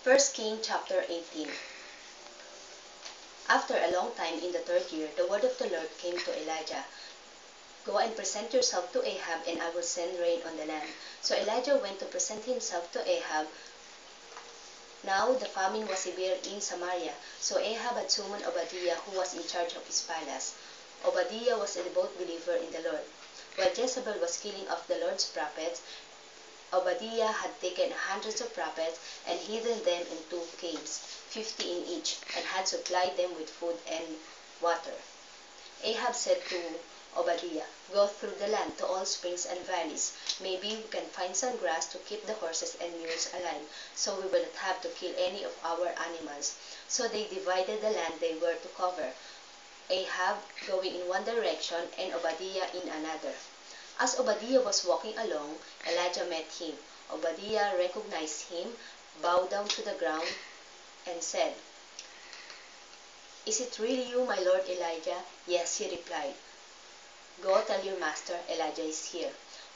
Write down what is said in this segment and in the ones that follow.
First King chapter 18. After a long time in the third year, the word of the Lord came to Elijah. Go and present yourself to Ahab, and I will send rain on the land. So Elijah went to present himself to Ahab. Now the famine was severe in Samaria, so Ahab had summoned Obadiah, who was in charge of his palace. Obadiah was a devout believer in the Lord. While Jezebel was killing off the Lord's prophets, Obadiah had taken hundreds of prophets and hidden them in 2 caves, 50 in each, and had supplied them with food and water. Ahab said to Obadiah, "Go through the land to all springs and valleys. Maybe we can find some grass to keep the horses and mules alive, so we will not have to kill any of our animals." So they divided the land they were to cover, Ahab going in one direction and Obadiah in another. As Obadiah was walking along, Elijah met him. Obadiah recognized him, bowed down to the ground, and said, "Is it really you, my lord Elijah?" "Yes," he replied. "Go tell your master, Elijah is here."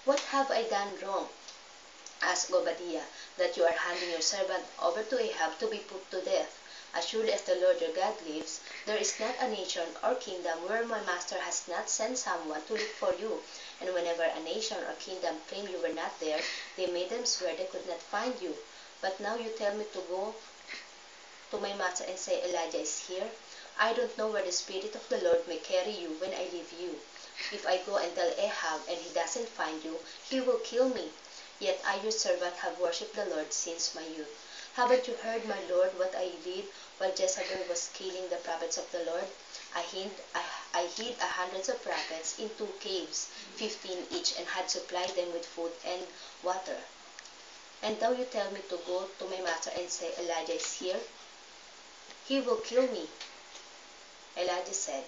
"What have I done wrong?" asked Obadiah, "that you are handing your servant over to Ahab to be put to death? As surely as the Lord your God lives, there is not a nation or kingdom where my master has not sent someone to look for you. And whenever a nation or kingdom claimed you were not there, they made them swear they could not find you. But now you tell me to go to my master and say, Elijah is here? I don't know where the Spirit of the Lord may carry you when I leave you. If I go and tell Ahab and he doesn't find you, he will kill me. Yet I, your servant, have worshipped the Lord since my youth. Haven't you heard, my Lord, what I did while Jezebel was killing the prophets of the Lord? I hid hundreds of prophets in 2 caves, 15 each, and had supplied them with food and water. And now you tell me to go to my master and say, Elijah is here? He will kill me." Elijah said,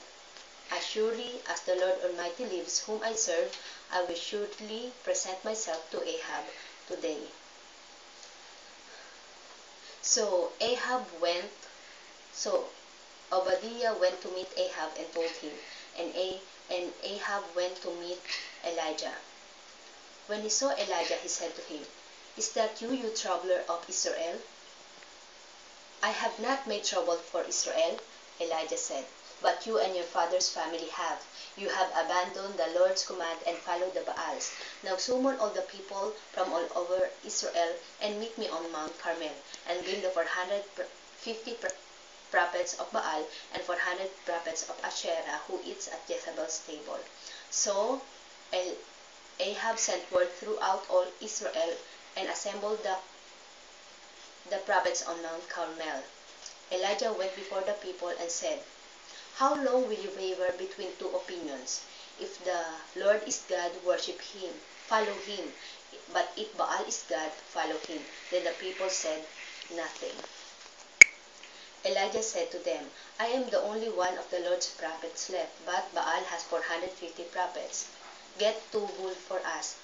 "As surely as the Lord Almighty lives, whom I serve, I will surely present myself to Ahab today." So Obadiah went to meet Ahab and told him, and Ahab went to meet Elijah. When he saw Elijah, he said to him, "Is that you, you troubler of Israel?" "I have not made trouble for Israel," Elijah said, "but you and your father's family have. You have abandoned the Lord's command and followed the Baals. Now summon all the people from all over Israel and meet me on Mount Carmel, and bring the 450 prophets of Baal and 400 prophets of Asherah who eats at Jezebel's table." So Ahab sent word throughout all Israel and assembled the prophets on Mount Carmel. Elijah went before the people and said, "How long will you waver between two opinions? If the Lord is God, worship him, follow him. But if Baal is God, follow him." Then the people said nothing. Elijah said to them, "I am the only one of the Lord's prophets left, but Baal has 450 prophets. Get 2 bulls for us.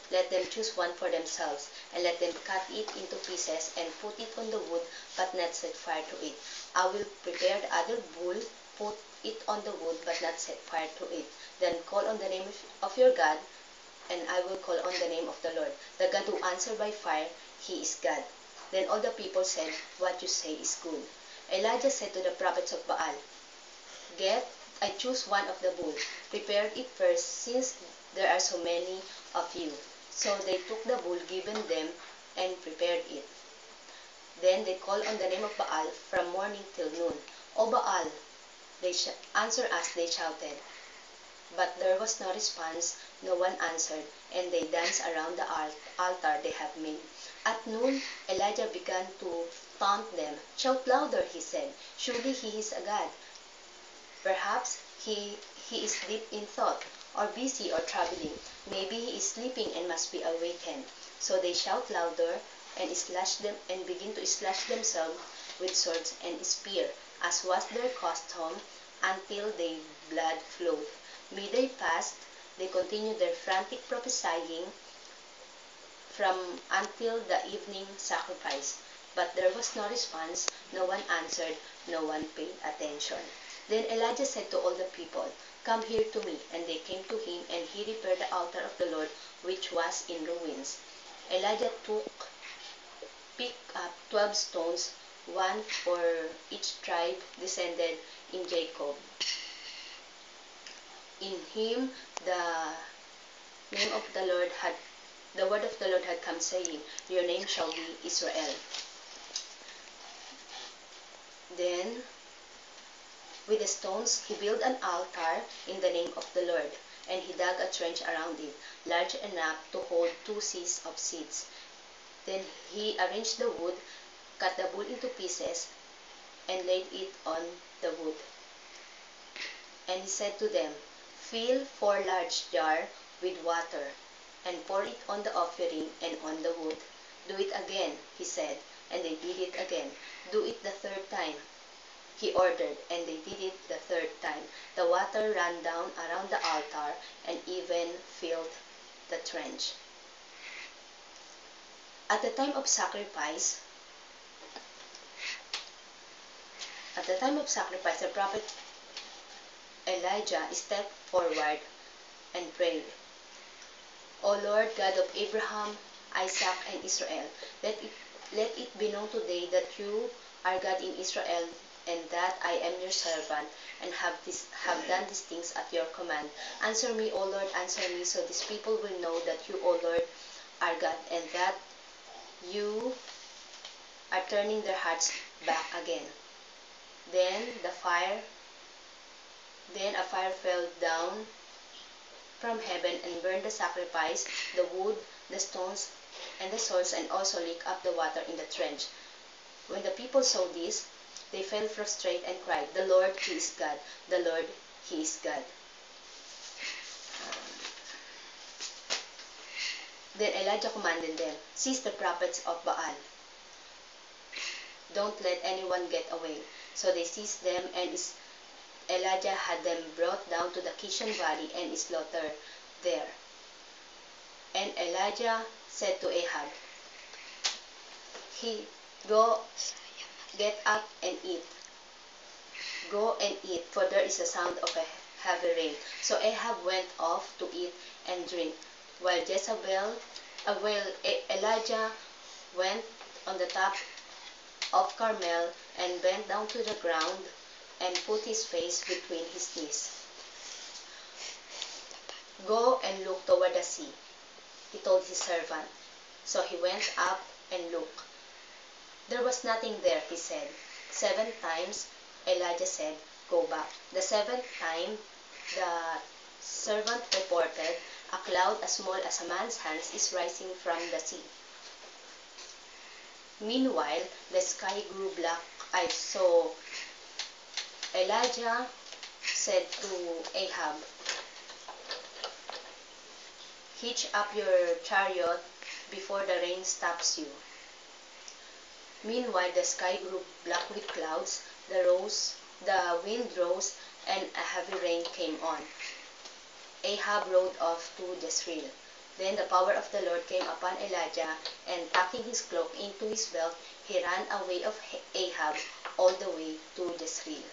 Let them choose one for themselves, and let them cut it into pieces and put it on the wood, but not set fire to it. I will prepare the other bull, put it on the wood, but not set fire to it. Then call on the name of your God, and I will call on the name of the Lord. The God who answered by fire, he is God." Then all the people said, "What you say is good." Elijah said to the prophets of Baal, I choose one of the bulls. Prepare it first, since there are so many of you." So they took the bull given them and prepared it. Then they called on the name of Baal from morning till noon. "O Baal, answer us," they shouted. But there was no response, no one answered, and they danced around the altar they have made. At noon, Elijah began to taunt them. "Shout louder," he said. "Surely he is a god. Perhaps he is deep in thought, or busy or traveling. Maybe he is sleeping and must be awakened." So they shout louder and begin to slash themselves with swords and spear, as was their custom, until the blood flowed. Midday passed, they continued their frantic prophesying until the evening sacrifice. But there was no response, no one answered, no one paid attention. Then Elijah said to all the people, "Come here to me." And they came to him, and he repaired the altar of the Lord, which was in ruins. Elijah took picked up 12 stones, one for each tribe descended in Jacob. In him the name of the Lord had the word of the Lord had come, saying, "Your name shall be Israel." Then, with the stones, he built an altar in the name of the Lord, and he dug a trench around it, large enough to hold 2 seahs of seeds. Then he arranged the wood, cut the bull into pieces, and laid it on the wood. And he said to them, "Fill 4 large jars with water, and pour it on the offering and on the wood." "Do it again," he said, and they did it again. "Do it the 3rd time," he ordered, and they did it the 3rd time. The water ran down around the altar and even filled the trench. At the time of sacrifice, the prophet Elijah stepped forward and prayed, "O Lord God of Abraham, Isaac, and Israel, let it be known today that you are God in Israel, and that I am your servant, and have done these things at your command. Answer me, O Lord, answer me, so these people will know that you, O Lord, are God, and that you are turning their hearts back again." Then a fire fell down from heaven and burned the sacrifice, the wood, the stones, and the soils, and also licked up the water in the trench. When the people saw this, they fell prostrate and cried, "The Lord, He is God! The Lord, He is God!" Then Elijah commanded them, "Seize the prophets of Baal. Don't let anyone get away." So they seized them, and Elijah had them brought down to the Kishon Valley and slaughtered there. And Elijah said to Ahab, "Go, get up and eat. Go and eat, for there is a sound of a heavy rain." So Ahab went off to eat and drink, while Elijah went on the top of Carmel and bent down to the ground and put his face between his knees. "Go and look toward the sea," he told his servant. So he went up and looked. There was nothing there, he said. 7 times Elijah said, "Go back." The 7th time the servant reported, "A cloud as small as a man's hand is rising from the sea." Meanwhile, the sky grew black-eyed, so Elijah said to Ahab, "Hitch up your chariot before the rain stops you." Meanwhile, the sky grew black with clouds, the wind rose, and a heavy rain came on. Ahab rode off to Jezreel. Then the power of the Lord came upon Elijah, and tucking his cloak into his belt, he ran away of Ahab all the way to Jezreel.